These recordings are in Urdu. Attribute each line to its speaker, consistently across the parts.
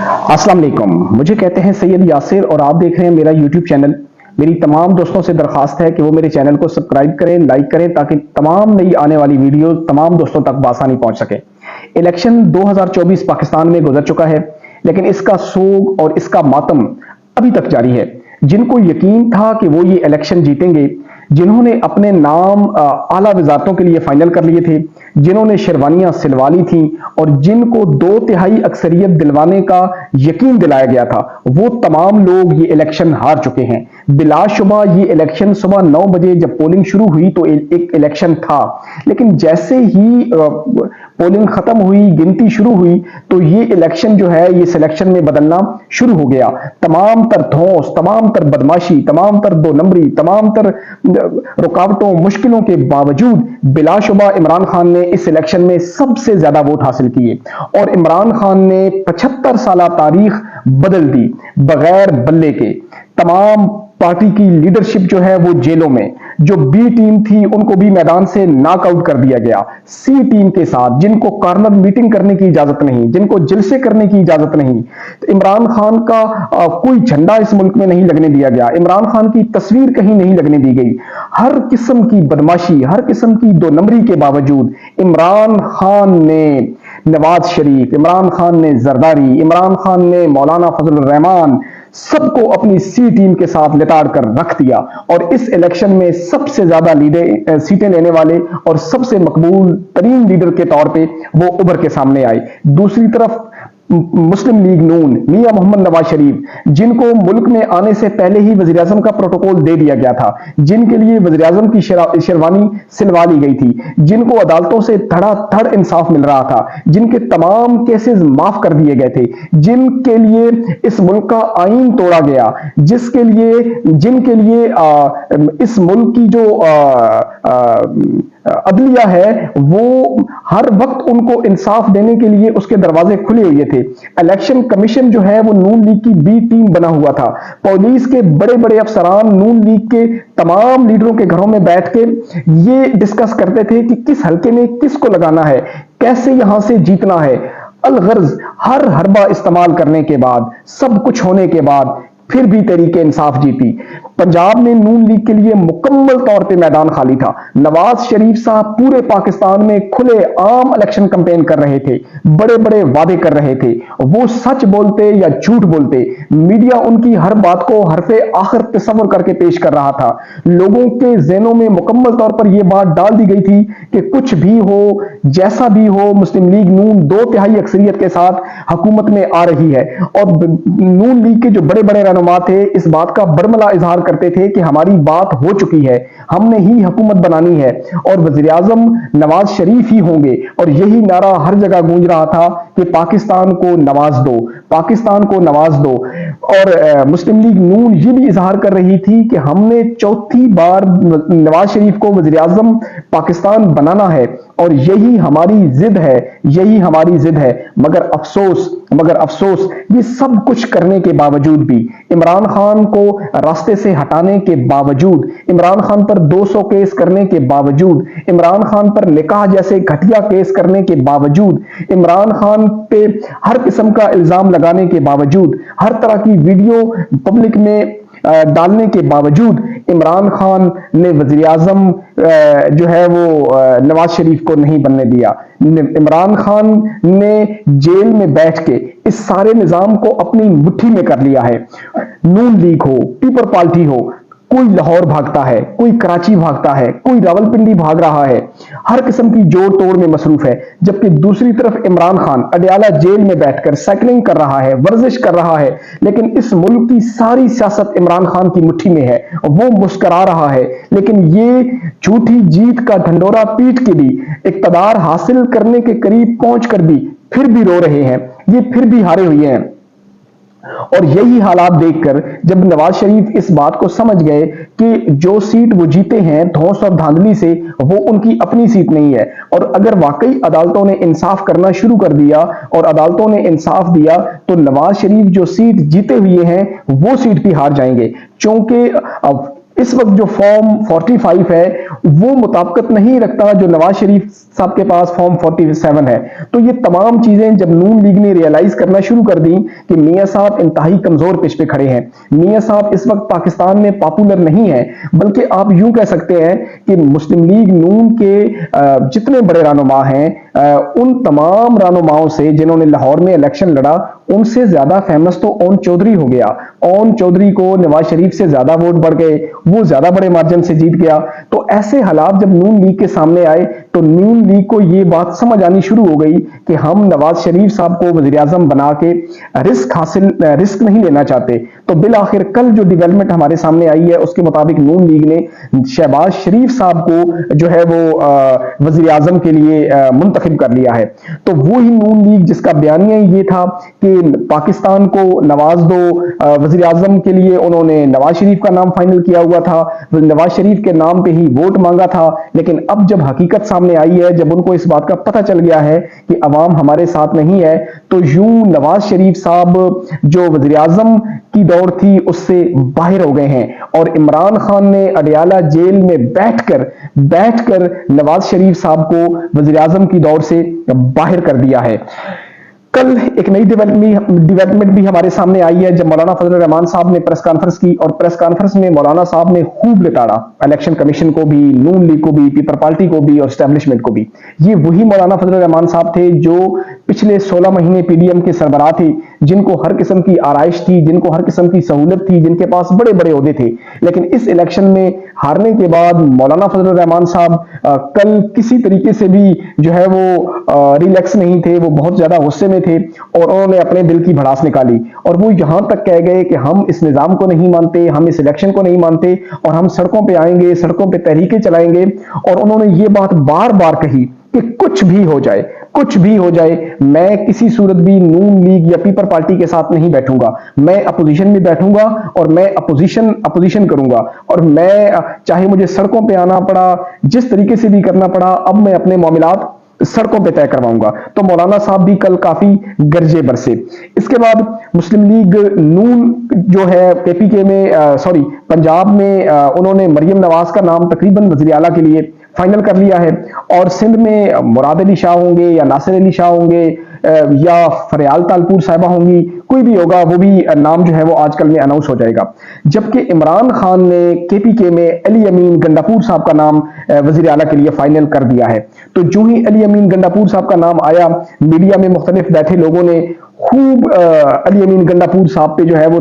Speaker 1: السلام علیکم، مجھے کہتے ہیں سید یاسر اور آپ دیکھ رہے ہیں میرا یوٹیوب چینل۔ میری تمام دوستوں سے درخواست ہے کہ وہ میرے چینل کو سبسکرائب کریں، لائک کریں، تاکہ تمام نئی آنے والی ویڈیوز تمام دوستوں تک بآسانی پہنچ سکے۔ الیکشن 2024 پاکستان میں گزر چکا ہے، لیکن اس کا سوگ اور اس کا ماتم ابھی تک جاری ہے۔ جن کو یقین تھا کہ وہ یہ الیکشن جیتیں گے، جنہوں نے اپنے نام اعلیٰ وزارتوں کے لیے فائنل کر لیے تھے، جنہوں نے شیروانیاں سلوا لی تھیں اور جن کو 2/3 اکثریت دلوانے کا یقین دلایا گیا تھا، وہ تمام لوگ یہ الیکشن ہار چکے ہیں۔ بلا شبہ یہ الیکشن صبح 9 بجے جب پولنگ شروع ہوئی تو ایک الیکشن تھا، لیکن جیسے ہی پولنگ ختم ہوئی، گنتی شروع ہوئی، تو یہ الیکشن جو ہے یہ سلیکشن میں بدلنا شروع ہو گیا۔ تمام تر دھوس، تمام تر بدماشی، تمام تر 2 نمبری، تمام تر رکاوٹوں، مشکلوں کے باوجود بلا شبہ عمران خان نے اس الیکشن میں سب سے زیادہ ووٹ حاصل کیے اور عمران خان نے 75 سالہ تاریخ بدل دی بغیر بلے کے۔ تمام پارٹی کی لیڈرشپ جو ہے وہ جیلوں میں، جو بی ٹیم تھی ان کو بھی میدان سے ناک آؤٹ کر دیا گیا، سی ٹیم کے ساتھ، جن کو کارنر میٹنگ کرنے کی اجازت نہیں، جن کو جلسے کرنے کی اجازت نہیں۔ عمران خان کا کوئی جھنڈا اس ملک میں نہیں لگنے دیا گیا، عمران خان کی تصویر کہیں نہیں لگنے دی گئی۔ ہر قسم کی بدماشی، ہر قسم کی 2 نمبری کے باوجود عمران خان نے نواز شریف، عمران خان نے زرداری، عمران خان نے مولانا فضل الرحمان، سب کو اپنی سی ٹیم کے ساتھ لتاڑ کر رکھ دیا اور اس الیکشن میں سب سے زیادہ سیٹیں لینے والے اور سب سے مقبول ترین لیڈر کے طور پہ وہ ابھر کے سامنے آئے۔ دوسری طرف مسلم لیگ نون، میاں محمد نواز شریف، جن کو ملک میں آنے سے پہلے ہی وزیر اعظم کا پروٹوکول دے دیا گیا تھا، جن کے لیے وزیر اعظم کی شیروانی سلوا لی گئی تھی، جن کو عدالتوں سے دھڑا دھڑ انصاف مل رہا تھا، جن کے تمام کیسز معاف کر دیے گئے تھے، جن کے لیے اس ملک کا آئین توڑا گیا، جن کے لیے اس ملک کی جو عدلیہ ہے وہ ہر وقت ان کو انصاف دینے کے لیے اس کے دروازے کھلے ہوئے تھے۔ الیکشن کمیشن جو ہے وہ نون لیگ کی بی ٹیم بنا ہوا تھا۔ پولیس کے بڑے بڑے افسران نون لیگ کے تمام لیڈروں کے گھروں میں بیٹھ کے یہ ڈسکس کرتے تھے کہ کس حلقے میں کس کو لگانا ہے، کیسے یہاں سے جیتنا ہے۔ الغرض ہر حربہ استعمال کرنے کے بعد، سب کچھ ہونے کے بعد، پھر بھی تحریک انصاف جیتی۔ پنجاب میں نون لیگ کے لیے مکمل طور پہ میدان خالی تھا۔ نواز شریف صاحب پورے پاکستان میں کھلے عام الیکشن کمپین کر رہے تھے، بڑے بڑے وعدے کر رہے تھے۔ وہ سچ بولتے یا جھوٹ بولتے، میڈیا ان کی ہر بات کو حرف آخر تصور کر کے پیش کر رہا تھا۔ لوگوں کے ذہنوں میں مکمل طور پر یہ بات ڈال دی گئی تھی کہ کچھ بھی ہو، جیسا بھی ہو، مسلم لیگ نون 2/3 اکثریت کے ساتھ حکومت میں آ رہی ہے۔ اور نون لیگ کے جو بڑے بڑے رہنما تھے اس بات کا برملا اظہار کرتے تھے کہ ہماری بات ہو چکی ہے، ہم نے ہی حکومت بنانی ہے اور وزیر اعظم نواز شریف ہی ہوں گے، اور یہی نعرہ ہر جگہ گونج رہا تھا کہ پاکستان کو نواز دو، پاکستان کو نواز دو۔ اور مسلم لیگ نون یہ بھی اظہار کر رہی تھی کہ ہم نے 4تھی بار نواز شریف کو وزیر اعظم پاکستان بنانا ہے اور یہی ہماری ضد ہے، یہی ہماری ضد ہے۔ مگر افسوس یہ سب کچھ کرنے کے باوجود بھی، عمران خان کو راستے سے ہٹانے کے باوجود، عمران خان پر 200 کیس کرنے کے باوجود، عمران خان پر نکاح جیسے گھٹیا کیس کرنے کے باوجود، عمران خان پہ ہر قسم کا الزام لگانے کے باوجود، ہر طرح کی ویڈیو پبلک میں ڈالنے کے باوجود، عمران خان نے وزیر اعظم جو ہے وہ نواز شریف کو نہیں بننے دیا۔ عمران خان نے جیل میں بیٹھ کے اس سارے نظام کو اپنی مٹھی میں کر لیا ہے۔ نون لیگ ہو، پیپل پارٹی ہو، کوئی لاہور بھاگتا ہے، کوئی کراچی بھاگتا ہے، کوئی راولپنڈی بھاگ رہا ہے، ہر قسم کی جوڑ توڑ میں مصروف ہے، جبکہ دوسری طرف عمران خان اڈیالہ جیل میں بیٹھ کر سائیکلنگ کر رہا ہے، ورزش کر رہا ہے، لیکن اس ملک کی ساری سیاست عمران خان کی مٹھی میں ہے، وہ مسکرا رہا ہے، لیکن یہ جھوٹی جیت کا ڈھنڈورا پیٹ کے بھی، اقتدار حاصل کرنے کے قریب پہنچ کر بھی پھر بھی رو رہے ہیں، یہ پھر بھی ہارے ہوئے ہیں۔ اور یہی حالات دیکھ کر جب نواز شریف اس بات کو سمجھ گئے کہ جو سیٹ وہ جیتے ہیں دھوس اور دھاندلی سے، وہ ان کی اپنی سیٹ نہیں ہے، اور اگر واقعی عدالتوں نے انصاف کرنا شروع کر دیا اور عدالتوں نے انصاف دیا تو نواز شریف جو سیٹ جیتے ہوئے ہیں وہ سیٹ بھی ہار جائیں گے، چونکہ اس وقت جو فارم 45 ہے وہ مطابقت نہیں رکھتا جو نواز شریف صاحب کے پاس فارم 47 ہے. تو یہ تمام چیزیں جب نون لیگ نے ریئلائز کرنا شروع کر دی کہ میاں صاحب انتہائی کمزور پچ پہ کھڑے ہیں, میاں صاحب اس وقت پاکستان میں پاپولر نہیں ہے, بلکہ آپ یوں کہہ سکتے ہیں کہ مسلم لیگ نون کے جتنے بڑے رہنما ہیں ان تمام رہنماؤں سے جنہوں نے لاہور میں الیکشن لڑا ان سے زیادہ فیمس تو اون چودھری ہو گیا. اون چودھری کو نواز شریف سے زیادہ ووٹ بڑھ گئے, وہ زیادہ بڑے مارجن سے جیت گیا. تو ایسے حالات جب نون لیگ کے سامنے آئے تو نون لیگ کو یہ بات سمجھ آنی شروع ہو گئی کہ ہم نواز شریف صاحب کو وزیر اعظم بنا کے رسک نہیں لینا چاہتے. تو بالآخر کل جو ڈیولپمنٹ ہمارے سامنے آئی ہے اس کے مطابق نون لیگ نے شہباز شریف صاحب کو جو ہے وہ وزیر اعظم کے لیے منتخب کر لیا ہے. تو وہی نون لیگ جس کا بیانیہ یہ تھا کہ پاکستان کو نواز دو, وزیر اعظم کے لیے انہوں نے نواز شریف کا نام فائنل کیا ہوا تھا, نواز شریف کے نام پہ ہی ووٹ مانگا تھا. لیکن اب جب حقیقت سامنے آئی ہے, جب ان کو اس بات کا پتہ چل گیا ہے کہ عوام ہمارے ساتھ نہیں ہے, تو یوں نواز شریف صاحب جو وزیر اعظم کی دوڑ تھی اس سے باہر ہو گئے ہیں, اور عمران خان نے اڈیالہ جیل میں بیٹھ کر نواز شریف صاحب کو وزیر اعظم کی دوڑ سے باہر کر دیا ہے. کل ایک نئی ڈیولپمنٹ بھی ہمارے سامنے آئی ہے جب مولانا فضل الرحمان صاحب نے پریس کانفرنس کی, اور پریس کانفرنس میں مولانا صاحب نے خوب لتاڑا الیکشن کمیشن کو بھی, نون لیگ کو بھی, پیپل پارٹی کو بھی اور اسٹیبلشمنٹ کو بھی. یہ وہی مولانا فضل الرحمان صاحب تھے جو پچھلے 16 مہینے پی ڈی ایم کے سربراہ تھے, جن کو ہر قسم کی آرائش تھی, جن کو ہر قسم کی سہولت تھی, جن کے پاس بڑے بڑے عہدے تھے. لیکن اس الیکشن میں ہارنے کے بعد مولانا فضل الرحمان صاحب کل کسی طریقے سے بھی جو ہے وہ ریلیکس نہیں تھے, وہ بہت زیادہ غصے میں تھے, اور انہوں نے اپنے دل کی بھڑاس نکالی, اور وہ یہاں تک کہہ گئے کہ ہم اس نظام کو نہیں مانتے, ہم اس الیکشن کو نہیں مانتے, اور ہم سڑکوں پہ آئیں گے, سڑکوں پہ تحریکیں چلائیں گے. اور انہوں نے یہ بات بار بار کہی کہ کچھ بھی ہو جائے میں کسی صورت بھی نون لیگ یا پیپل پارٹی کے ساتھ نہیں بیٹھوں گا, میں اپوزیشن میں بیٹھوں گا اور میں اپوزیشن کروں گا, اور میں چاہے مجھے سڑکوں پہ آنا پڑا, جس طریقے سے بھی کرنا پڑا, اب میں اپنے معاملات سڑکوں پہ طے کرواؤں گا. تو مولانا صاحب بھی کل کافی گرجے برسے. اس کے بعد مسلم لیگ نون جو ہے KPK میں پنجاب میں انہوں نے مریم نواز کا نام تقریباً وزیر اعلیٰ کے لیے فائنل کر لیا ہے, اور سندھ میں مراد علی شاہ ہوں گے یا ناصر علی شاہ ہوں گے یا فریال تالپور صاحبہ ہوں گی, کوئی بھی ہوگا, وہ بھی نام جو ہے وہ آج کل میں اناؤنس ہو جائے گا. جبکہ عمران خان نے KPK میں علی امین گنڈاپور صاحب کا نام وزیر اعلیٰ کے لیے فائنل کر دیا ہے. تو جو ہی علی امین گنڈاپور صاحب کا نام آیا, میڈیا میں مختلف بیٹھے لوگوں نے خوب علی امین گنڈاپور صاحب پہ جو ہے وہ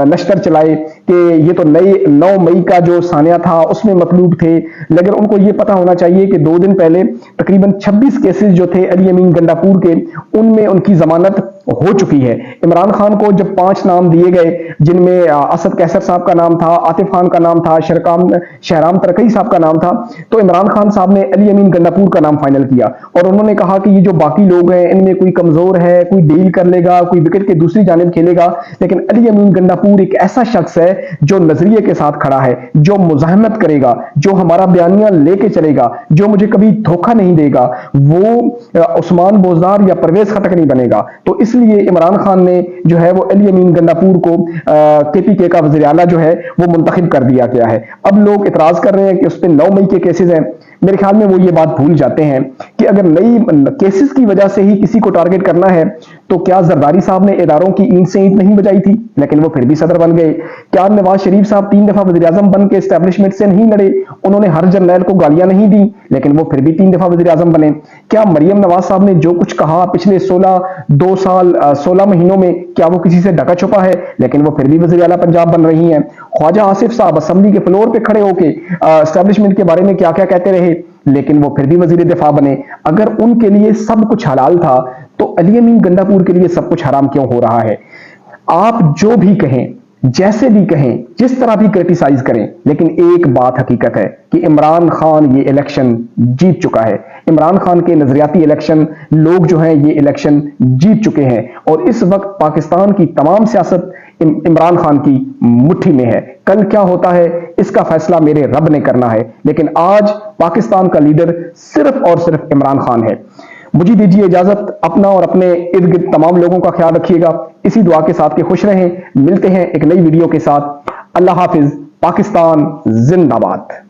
Speaker 1: نشتر چلائے کہ یہ تو 9 مئی کا جو سانحہ تھا اس میں مطلوب تھے. لیکن ان کو یہ پتا ہونا چاہیے کہ 2 دن پہلے تقریباً 26 کیسز جو تھے علی امین گنڈاپور کے, ان میں ان کی ضمانت ہو چکی ہے. عمران خان کو جب 5 نام دیے گئے, جن میں اسد کیسر صاحب کا نام تھا, عاطف خان کا نام تھا, شہرام ترکی صاحب کا نام تھا, تو عمران خان صاحب نے علی امین گنڈاپور کا نام فائنل کیا, اور انہوں نے کہا کہ یہ جو باقی لوگ ہیں ان میں کوئی کمزور ہے, کوئی ڈیل کر لے گا, کوئی وکٹ کے دوسری جانب کھیلے گا, لیکن علی امین گنڈاپور ایک ایسا شخص ہے جو نظریے کے ساتھ کھڑا ہے, جو مزاحمت کرے گا, جو ہمارا بیانیہ لے کے چلے گا, جو مجھے کبھی دھوکہ نہیں دے گا, وہ عثمان بوزدار یا پرویز خٹک نہیں بنے گا. تو اس لیے عمران خان نے جو ہے وہ علی امین گنڈاپور کو KPK کا وزیر اعلیٰ جو ہے وہ منتخب کر دیا گیا ہے. اب لوگ اعتراض کر رہے ہیں کہ اس پہ 9 مئی کے کیسز ہیں. میرے خیال میں وہ یہ بات بھول جاتے ہیں کہ اگر نئی کیسز کی وجہ سے ہی کسی کو ٹارگٹ کرنا ہے تو کیا زرداری صاحب نے اداروں کی اینٹ سے اینٹ نہیں بجائی تھی لیکن وہ پھر بھی صدر بن گئے؟ کیا نواز شریف صاحب 3 دفعہ وزیر اعظم بن کے اسٹیبلشمنٹ سے نہیں لڑے؟ انہوں نے ہر جرنیل کو گالیاں نہیں دی لیکن وہ پھر بھی 3 دفعہ وزیر اعظم بنے؟ کیا مریم نواز صاحب نے جو کچھ کہا پچھلے 16 مہینوں میں کیا وہ کسی سے ڈھکا چھپا ہے؟ لیکن وہ پھر بھی وزیر اعلیٰ پنجاب بن رہی ہیں. خواجہ آصف صاحب اسمبلی کے فلور پہ کھڑے ہو کے اسٹیبلشمنٹ کے بارے میں کیا کیا کہتے رہے لیکن وہ پھر بھی وزیر دفاع بنے. اگر ان کے لیے سب کچھ حلال تھا تو علی امین گنڈاپور کے لیے سب کچھ حرام کیوں ہو رہا ہے؟ آپ جو بھی کہیں، جیسے بھی کہیں، جس طرح بھی کرٹیسائز کریں، لیکن ایک بات حقیقت ہے کہ عمران خان یہ الیکشن جیت چکا ہے. عمران خان کے نظریاتی الیکشن لوگ جو ہیں یہ الیکشن جیت چکے ہیں اور اس وقت پاکستان کی تمام سیاست عمران خان کی مٹھی میں ہے. کل کیا ہوتا ہے اس کا فیصلہ میرے رب نے کرنا ہے، لیکن آج پاکستان کا لیڈر صرف اور صرف عمران خان ہے. مجھے دیجیے اجازت، اپنا اور اپنے ارد گرد تمام لوگوں کا خیال رکھیے گا. اسی دعا کے ساتھ کہ خوش رہیں. ملتے ہیں ایک نئی ویڈیو کے ساتھ. اللہ حافظ. پاکستان زندہ باد۔